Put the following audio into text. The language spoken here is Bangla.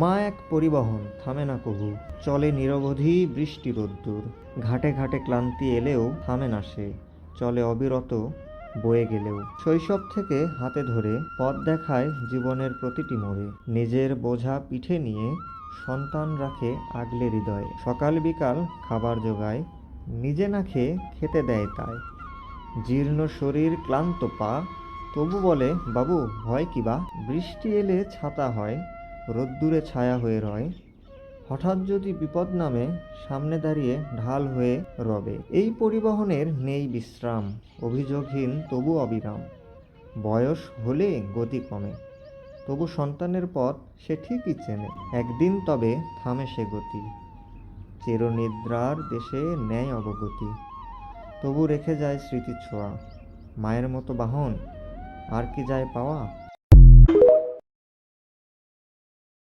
মা এক পরিবহন, থামে না কভু, চলে নিরবধি বৃষ্টি রোদ্দুর। ঘাটে ঘাটে ক্লান্তি এলেও থামে না সে, চলে অবিরত বয়ে গেলেও। শৈশব থেকে হাতে ধরে পথ দেখায় জীবনের প্রতিটি মোড়ে। নিজের বোঝা পিঠে নিয়ে সন্তান রাখে আগলে হৃদয়ে। সকাল বিকাল খাবার জোগায়, নিজে না খেয়ে খেতে দেয় তাই। জীর্ণ শরীর ক্লান্ত পা, তবু বলে বাবু ভয় কি বা। বৃষ্টি এলে ছাতা হয়, রোদ্দুরে ছায়া হয়ে রয়। হঠাৎ যদি বিপদ নামে, সামনে দাঁড়িয়ে ঢাল হয়ে রবে। এই পরিবহনের নেই বিশ্রাম, অভিযোগহীন তবু অবিরাম। বয়স হলে গতি কমে, তবু সন্তানের পথ সে ঠিকই চেনে। একদিন তবে থামে সে গতি, চিরনিদ্রার দেশে নেয় অবগতি। তবু রেখে যায় স্মৃতির ছোঁয়া, মায়ের মতো বাহন আর কি যায় পাওয়া।